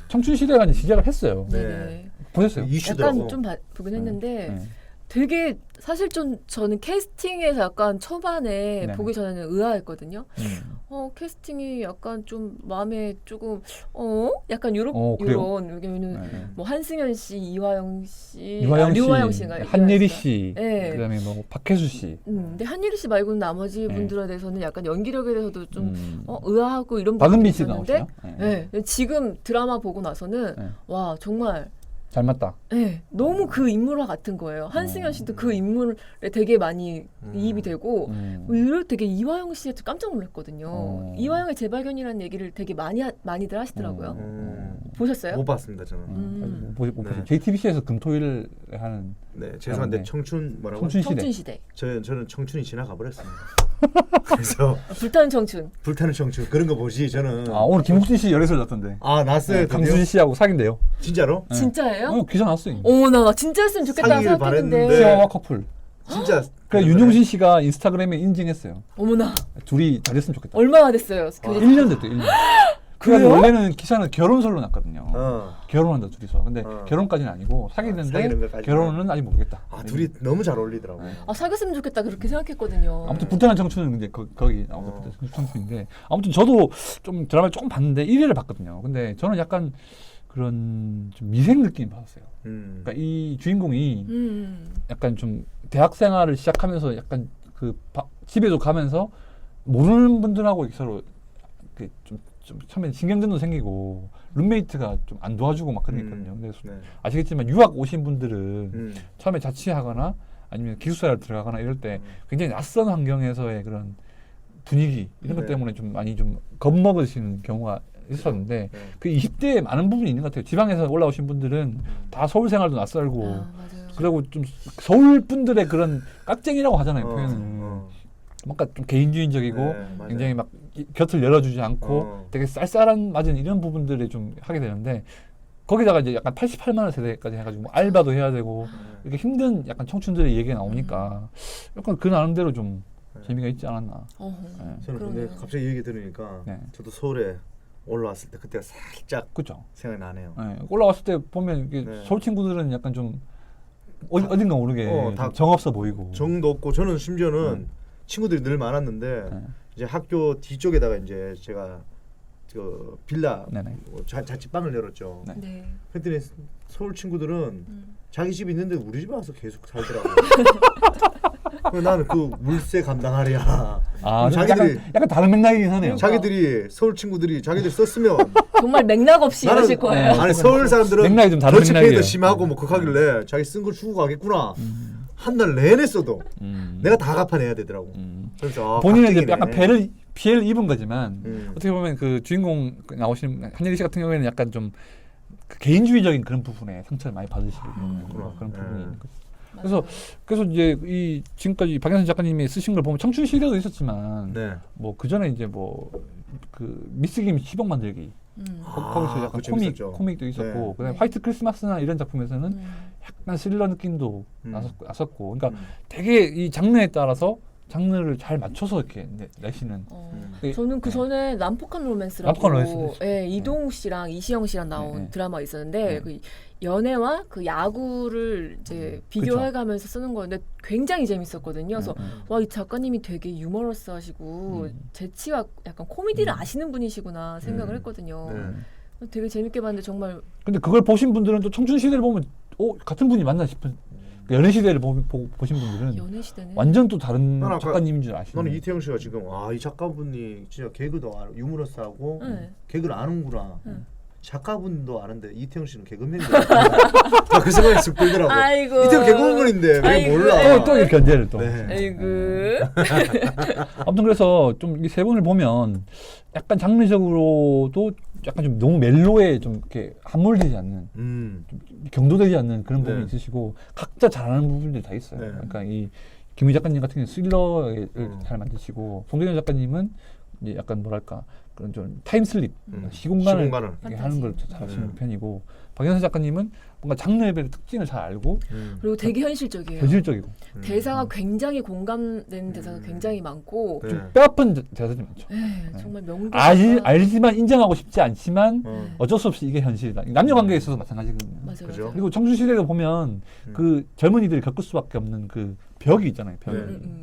청춘 시대가 이제 시작을 했어요. 네. 보셨어요? 이슈더라고. 약간 좀 보긴 했는데 네. 되게 사실 좀 저는 캐스팅에서 약간 초반에 네. 보기 전에는 의아했거든요. 캐스팅이 약간 좀 마음에 조금 약간 그래요? 요런 왜냐면은 네. 뭐 한승연 씨, 이화영 씨, 류화영 씨, 씨인가요? 한예리 씨, 네. 그다음에 뭐 박혜수 씨. 근데 한예리 씨 말고는 나머지 네. 분들에 대해서는 약간 연기력에 대해서도 좀 의아하고 이런 부분이 박은빈 씨 있었는데 나오시죠? 네. 지금 드라마 보고 나서는 네. 와 정말 잘 맞다. 네, 너무 그 인물과 같은 거예요. 한승연 씨도 그 인물에 되게 많이 이입이 되고 이럴 되게 이화영 씨한테 깜짝 놀랐거든요. 이화영의 재발견이라는 얘기를 되게 많이들 하시더라고요. 보셨어요? 못 봤습니다 저는. 못 보죠. JTBC에서 금토일을 하는. 네 죄송한데 네. 청춘 뭐라고? 청춘 시대. 청춘 시대. 저는 청춘이 지나가 버렸습니다. 그래서 불타는 청춘. 불타는 청춘 그런 거 보지 저는. 오늘 김국진 씨 열애설 났던데. 났어요. 강수지 씨하고 사귄대요. 진짜로? 네. 진짜예요? 기사 났어요. 어머나 진짜였으면 좋겠다 사귀길 생각했는데. 바랬는데. 시아와 커플. 진짜. 그래 윤종신 씨가 인스타그램에 인증했어요. 어머나 둘이 잘 됐으면 좋겠다. 얼마나 됐어요? 1년 됐대. 1년. 그래서 원래는 기사는 결혼설로 났거든요. 결혼한다 둘이서. 근데 결혼까지는 아니고 사귀는데 사귀는 것까지는. 결혼은 아직 모르겠다. 둘이 너무 잘 어울리더라고. 사귀었으면 좋겠다 그렇게 생각했거든요. 아무튼 불타는 청춘은 이제 거기 나오는 불타는 청춘인데 아무튼 저도 좀 드라마를 조금 봤는데 1회를 봤거든요. 근데 저는 약간 그런 좀 미생 느낌 받았어요. 그러니까 이 주인공이 약간 좀 대학 생활을 시작하면서 약간 그 집에도 가면서 모르는 분들하고 서로 좀 처음에 신경전도 생기고 룸메이트가 좀 안 도와주고 막 그런 게 있거든요. 근데 아시겠지만 유학 오신 분들은 처음에 자취하거나 아니면 기숙사를 들어가거나 이럴 때 굉장히 낯선 환경에서의 그런 분위기 이런 것 때문에 좀 많이 좀 겁먹으시는 경우가 있었는데 그 20대에 많은 부분이 있는 것 같아요. 지방에서 올라오신 분들은 다 서울 생활도 낯설고 맞아요. 그리고 좀 서울 분들의 그런 깍쟁이라고 하잖아요. 표현은 뭔가 좀 개인주의적이고 굉장히 막 곁을 열어주지 않고 되게 쌀쌀한 맞은 이런 부분들이 좀 하게 되는데 거기다가 이제 약간 88만 원 세대까지 해가지고 뭐 알바도 해야 되고 이렇게 힘든 약간 청춘들의 얘기가 나오니까 약간 그 나름대로 좀 재미가 있지 않았나. 저는 근데 갑자기 얘기 들으니까 저도 서울에 올라왔을 때 그때가 살짝 그렇죠. 생각이 나네요. 올라왔을 때 보면 이게 서울 친구들은 약간 좀 어딘가 모르게 좀 정없어 보이고 정도 없고 저는 심지어는 친구들이 늘 많았는데 이제 학교 뒤쪽에다가 이제 제가 그 빌라 자취방을 열었죠. 그랬더니 서울 친구들은 자기 집 있는데 우리 집에 와서 계속 살더라고요. 나는 그 물세 감당하랴. 자기들이 약간 다른 맥락이긴 하네요. 자기들이 서울 친구들이 자기들 썼으면 정말 맥락 없이 이러실 거예요. 아니 서울 사람들은 맥락이 좀 다른 맥락이에요. 심하고 뭐 극하길래 자기 쓴 걸 주고 가겠구나 한 달 내내 써도 내가 다 갚아내야 되더라고. 그래서 본인은 이제 깍쟁이네. 약간 피해를 입은 거지만 어떻게 음. 보면 그 주인공 나오시는 한예리 씨 같은 경우에는 약간 좀그 개인주의적인 그런 부분에 상처를 많이 받으시고 그런 부분이 있는 거죠. 그래서 이제 이 지금까지 박연선 작가님이 쓰신 걸 보면 청춘 시대도 있었지만 네. 뭐 그 전에 이제 뭐 그 미스 김 10억 만들기 거기서 약간 그거 재밌었죠. 코믹도 있었고 네. 그다음에 네. 화이트 크리스마스나 이런 작품에서는 약간 스릴러 느낌도 났었고 그러니까 음. 되게 이 장르에 따라서 장르를 잘 맞춰서 이렇게 내시는 저는 그 네. 전에 남폭한 로맨스라고 남폭한 로맨스. 예, 이동욱 씨랑 이시영 씨랑 나온 네. 드라마가 있었는데 네. 그 연애와 그 야구를 이제 비교해가면서 쓰는 거였는데 굉장히 재밌었거든요. 그래서 와, 이 작가님이 되게 유머러스하시고 재치와 약간 코미디를 아시는 분이시구나 생각을 했거든요. 네. 되게 재밌게 봤는데 정말 근데 그걸 보신 분들은 또 청춘 시대를 보면 같은 분이 맞나 싶은 연애 시대를 보신 분들은 연애 시대는 완전 또 다른 난 아까- 작가님인 줄 아시는. 나는 이태영 씨가 지금 이 작가분이 진짜 개그도 유머러스하고 네. 개그를 아는구나. 네. 작가분도 아는데 이태영 씨는 개그맨인데 그 생각이 쓱 들더라고. 아이고. 이태영 개그맨인데 왜 아이고. 몰라? 또 이렇게 견제를 또. 네. 아이고. 아무튼 그래서 좀 이 세 분을 보면 약간 장르적으로도 약간 좀 너무 멜로에 좀 이렇게 함몰되지 않는 좀 경도되지 않는 그런 부분이 네. 있으시고 각자 잘하는 부분들이 다 있어요. 네. 그러니까 이 김희 작가님 같은 경우는 스릴러를 잘 만드시고 송대현 작가님은 이제 약간 뭐랄까 그런 좀 타임슬립 시공간을 이렇게 하는 걸 잘하시는 편이고 박연서 작가님은 뭔가 장르의 특징을 잘 알고 그리고 되게 현실적이에요. 현실적이고 대사가 굉장히 공감되는 대사가 굉장히 많고 네. 좀 뼈아픈 대사들이 많죠. 정말 명대 알지만 인정하고 싶지 않지만 어. 어쩔 수 없이 이게 현실이다. 남녀 관계에 있어서 마찬가지거든요. 맞아요. 그죠? 그리고 청춘 시대를 보면 그 젊은이들이 겪을 수밖에 없는 그 벽이 있잖아요. 벽. 네.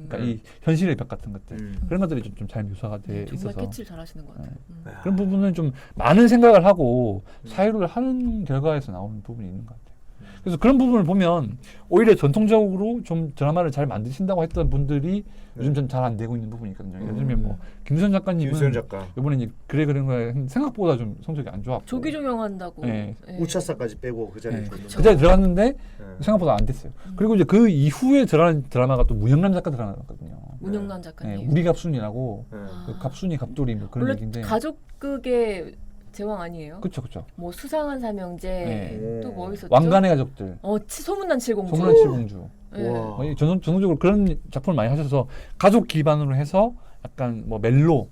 그러니까 이 현실의 벽 같은 것들 음. 그런 것들이 좀 잘 묘사가 돼 정말 있어서 캐치를 잘하시는 것 같아요. 그런 부분은 좀 많은 생각을 하고 사유를 하는 결과에서 나오는 부분이 있는 것 같아요. 그래서 그런 부분을 보면 오히려 전통적으로 좀 드라마를 잘 만드신다고 했던 분들이 요즘 좀 잘 안 되고 있는 부분이 있거든요. 예를 들면 뭐 김수현 작가님은 김수현 작가 이번에 이제 그래 그런 거에 생각보다 좀 성적이 안 좋았고 조기조명한다고. 네. 우차사까지 빼고 그 자리에 네. 줬는데. 그 자리에 들어갔는데 네. 생각보다 안 됐어요. 그리고 이제 그 이후에 들어간 드라마가 또 문영란 작가 드라마거든요. 문영란 네, 작가님. 우리 갑순이라고 네. 그 갑순이 갑돌이 뭐 그런 원래 얘기인데 가족극의 제왕 아니에요? 그쵸 뭐 수상한 삼형제 네. 또 뭐 있었죠? 왕관의 가족들 소문난 칠공주. 소문난 칠공주 네. 와. 전통적으로 그런 작품을 많이 하셔서 가족 기반으로 해서 약간 뭐 멜로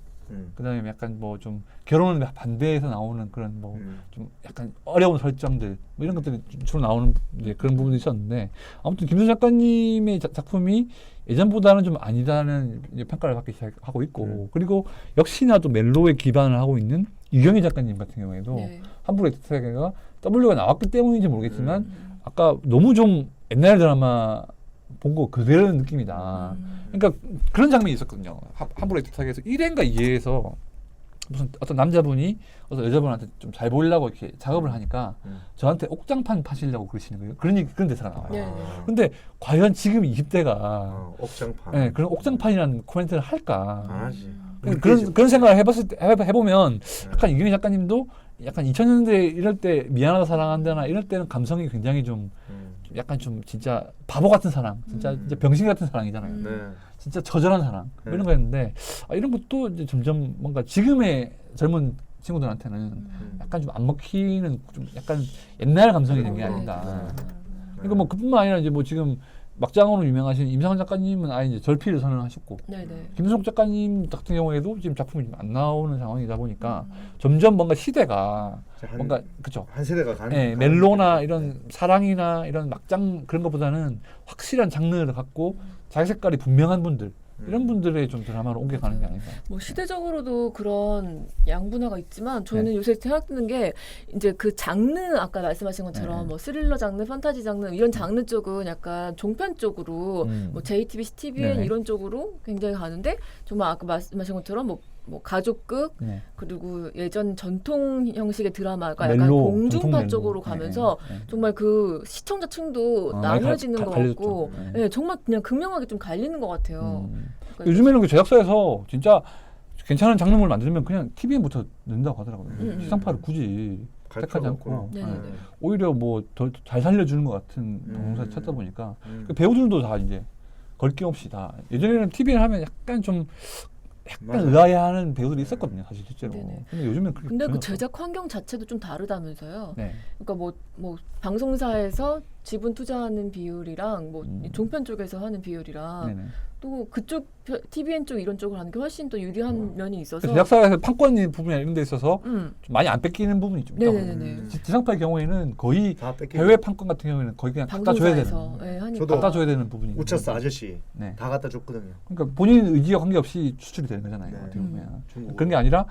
그다음에 약간 뭐 좀 결혼을 반대해서 나오는 그런 뭐 좀 약간 어려운 설정들 뭐 이런 것들이 주로 나오는 이제 그런 부분이 있었는데 아무튼 김수 작가님의 작품이 예전보다는 좀 아니다는 이제 평가를 받기 시작하고 있고 그리고 역시나 또 멜로에 기반을 하고 있는 유경희 작가님 같은 경우에도 네. 함부로 애틋하게가 W가 나왔기 때문인지 모르겠지만 아까 너무 좀 옛날 드라마 본 거 그대로 느낌이다. 그러니까 그런 장면이 있었거든요. 함부로 애틋하게에서 1회인가 2회에서 무슨 어떤 남자분이 어떤 여자분한테 좀 잘 보이려고 이렇게 작업을 하니까 저한테 옥장판 파시려고 그러시는 거예요. 그런 대사가 나와요. 네. 근데 과연 지금 20대가 옥장판. 네, 그런 옥장판이라는 코멘트를 할까? 안 하지. 그런 생각을 해보면 약간 이경희 작가님도 약간 2000년대 이럴 때 미안하다 사랑한다나 이럴 때는 감성이 굉장히 좀 약간 좀 진짜 바보 같은 사랑, 진짜 병신 같은 사랑이잖아요. 네. 진짜 처절한 사랑 뭐 이런 거였는데 이런 것도 이제 점점 뭔가 지금의 젊은 친구들한테는 약간 좀 안 먹히는 좀 약간 옛날 감성이 된 게 아닌가. 그러니까 뭐 그뿐만 아니라 이제 뭐 지금 막장으로 유명하신 임상원 작가님은 아예 이제 절필을 선언하셨고 네네. 김선욱 작가님 같은 경우에도 지금 작품이 좀 안 나오는 상황이다 보니까 점점 뭔가 시대가 뭔가 그쵸. 한 세대가 가는. 네, 멜로나 이런 사랑이나 이런 막장 그런 것보다는 확실한 장르를 갖고 자기 색깔이 분명한 분들 이런 분들의 좀 드라마로 옮겨가는 게 아닌가. 뭐 시대적으로도 그런 양분화가 있지만 저는 요새 생각드는 게 이제 그 장르 아까 말씀하신 것처럼 뭐 스릴러 장르, 판타지 장르 이런 장르 쪽은 약간 종편 쪽으로 뭐 JTBC, TVN 네네. 이런 쪽으로 굉장히 가는데 정말 아까 말씀하신 것처럼 뭐 가족극 네. 그리고 예전 전통 형식의 드라마가 약간 멜로, 공중파 전통 멜로. 쪽으로 가면서 네. 정말 그 시청자층도 많이 나눠지는 것 갈려졌죠. 같고 네. 네, 정말 그냥 극명하게 좀 갈리는 것 같아요. 그러니까 요즘에는 그 제작사에서 진짜 괜찮은 장르물 만들면 그냥 TVN부터 넣는다고 하더라고요. 음. 시상파를 굳이 갈 택하지 필요가 않고 없구나. 네네네. 예, 오히려 뭐 더 잘 살려주는 것 같은 방송사 찾다 보니까 그 배우들도 다 이제 걸 게 없이 다 예전에는 TV를 하면 약간 맞아. 의아해하는 배우들이 있었거든요, 사실 실제로. 네네. 근데 요즘엔 그렇게 근데 전혀 그 없어요. 제작 환경 자체도 좀 다르다면서요. 네. 그러니까 뭐 방송사에서 지분 투자하는 비율이랑 뭐 종편 쪽에서 하는 비율이랑 네네. 또 그쪽 TVN 쪽 이런 쪽을 하는 게 훨씬 더 유리한 면이 있어서. 제작사에서 판권 부분이나 이런 데 있어서 음. 좀 많이 안 뺏기는 부분이 좀 있다고. 네네네. 지상파의 경우에는 거의 다 뺏기고. 해외 판권 같은 경우에는 거의 그냥 갖다 줘야 방송사에서 되는. 예, 하니까. 저도 갖다 줘야 되는 부분이. 우차스 아저씨 네. 다 갖다 줬거든요. 그러니까 본인 의지와 관계없이 수출이 되는 거잖아요. 네. 어떻게 보면. 중국. 그런 게 아니라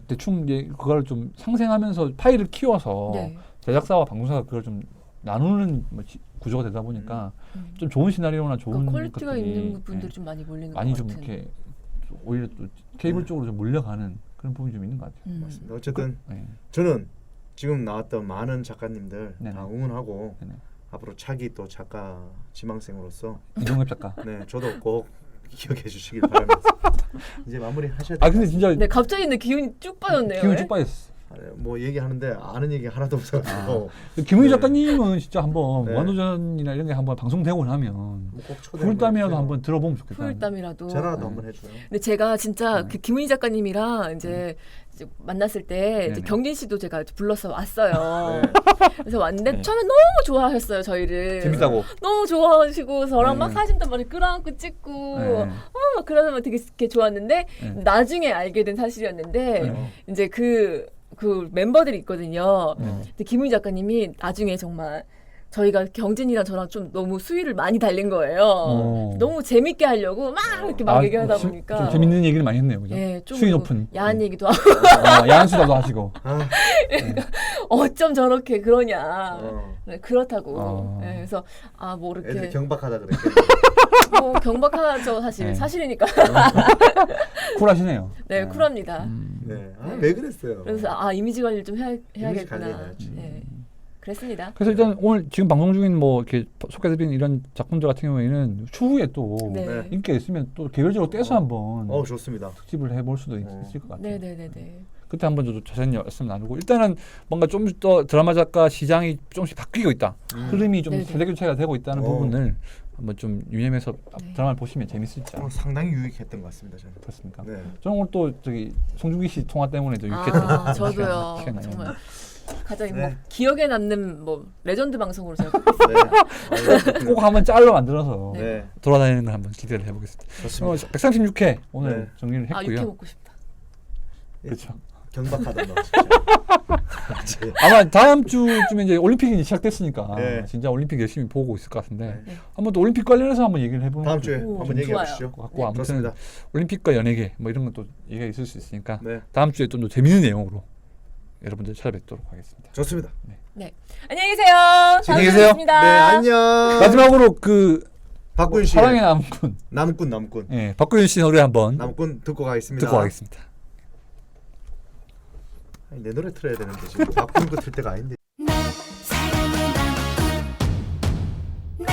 대충 이제 그걸 좀 상생하면서 파일을 키워서 네. 제작사와 방송사가 그걸 좀 나누는 구조가 되다 보니까 좀 좋은 시나리오나 좋은 그러니까 퀄리티가 것들이 있는 부분들이 예, 좀 많이 몰리는 많이 것 좀 같은. 이렇게 오히려 또 케이블 쪽으로 좀 몰려가는 그런 부분이 좀 있는 것 같아요. 맞습니다. 어쨌든 네. 저는 지금 나왔던 많은 작가님들 네네. 다 응원하고 네네. 앞으로 차기 또 작가 지망생으로서 이동엽 작가. 네 저도 꼭 기억해 주시길 바랍니다. 이제 마무리 하셔야 아 돼요. 근데 진짜 네, 갑자기 근데 기운이 쭉 빠졌네요. 기운이 왜? 쭉 빠졌어. 뭐 얘기하는데 아는 얘기 하나도 없어가지고 김은희 네. 작가님은 진짜 한번 네. 무한도전이나 이런 게 한번 방송되고 나면 꼭 초대 풀땀이라도 한번 들어보면 좋겠다. 풀땀이라도. 전화도 한번 해줘요. 근데 제가 진짜 네. 그 김은희 작가님이랑 이제 만났을 때 이제 네네. 경진 씨도 제가 불러서 왔어요. 네. 그래서 왔는데 네. 처음에 너무 좋아하셨어요 저희를. 재밌다고. 너무 좋아하시고 저랑 막 네. 사진도 많이 끌어안고 찍고 네. 막 그러면 되게 이렇게 좋았는데 네. 나중에 알게 된 사실이었는데 네. 이제 그 멤버들이 있거든요. 네. 근데 김은희 작가님이 나중에 정말 저희가 경진이랑 저랑 좀 너무 수위를 많이 달린 거예요. 너무 재밌게 하려고 막 이렇게 막 얘기하다 보니까 좀 재밌는 얘기를 많이 했네요, 그죠? 예, 좀 수위 뭐 높은 야한 얘기도 하고 야한 수다도 하시고. 아, 어쩜 저렇게 그러냐. 어. 네, 그렇다고. 어. 예, 그래서 뭐 애들 이렇게 경박하다 그랬겠네. 뭐 경박하죠 사실 네. 사실이니까. 쿨하시네요. 네, 쿨합니다. 네. 왜 그랬어요? 그래서 이미지 관리를 좀 이미지 해야겠구나. 관리해야지. 네. 그랬습니다. 그래서 일단 오늘 지금 방송 중인 뭐 이렇게 소개해드린 이런 작품들 같은 경우에는 추후에 또 네. 네. 인기가 있으면 또 개별적으로 떼서 한번 좋습니다. 특집을 해볼 수도 있을 것 같아요. 네네네네. 그때 한번 저도 자세히 말씀 나누고 일단은 뭔가 좀 더 드라마 작가 시장이 조금씩 바뀌고 있다. 흐름이 좀 네네. 세대 교체가 되고 있다는 부분을 한번 좀 유념해서 네. 드라마를 보시면 재밌을지 상당히 유익했던 것 같습니다. 저는. 그렇습니까? 네. 저는 오늘 또 저기 송중기 씨 통화 때문에 또 유익했던 저도요. 시간 많이 정말 가장 네. 뭐 기억에 남는 뭐 레전드 방송으로 제가 네. 꼭 한번 짤로 만들어서 네. 돌아다니는 걸 한번 기대를 해보겠습니다. 좋습니다. 136회 오늘 네. 정리를 했고요. 육회 먹고 싶다. 그렇죠. 경박하다 너 진짜. 아마 다음 주쯤에 이제 올림픽이 시작됐으니까 네. 진짜 올림픽 열심히 보고 있을 것 같은데 네. 한번 또 올림픽 관련해서 한번 얘기를 해보는 다음 것도 주에 오, 한번 좋아요. 얘기해 보시죠. 갖고 네. 아무튼 좋습니다. 올림픽과 연예계 뭐 이런 것도 얘기가 있을 수 있으니까 네. 다음 주에 또 재밌는 내용으로 여러분들 찾아뵙도록 하겠습니다. 좋습니다. 네. 안녕히 계세요. 안녕히 계세요. 네, 안녕. 마지막으로 그 박군 씨. 사랑의 남군, 남군. 예, 박구윤 씨 노래 한번 남군 듣고 가겠습니다. 듣고 가겠습니다. 아니, 내 노래 틀어야 되는데 지금 박군 거 틀 때가 아닌데. 나 사랑의 남군 나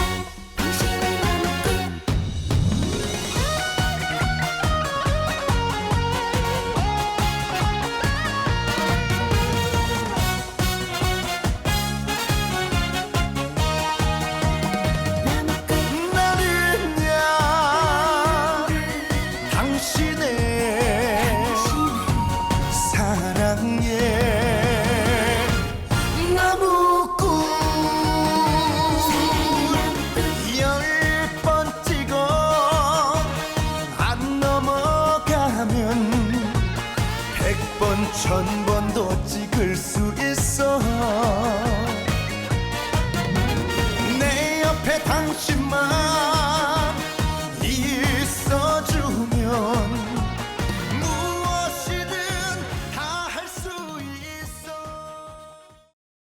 당신의 남군 나는야 당신의 사랑에 나무꾼 열 번 찍어 안 넘어가면 100번 1000번도 찍을 수 있어 내 옆에 당신만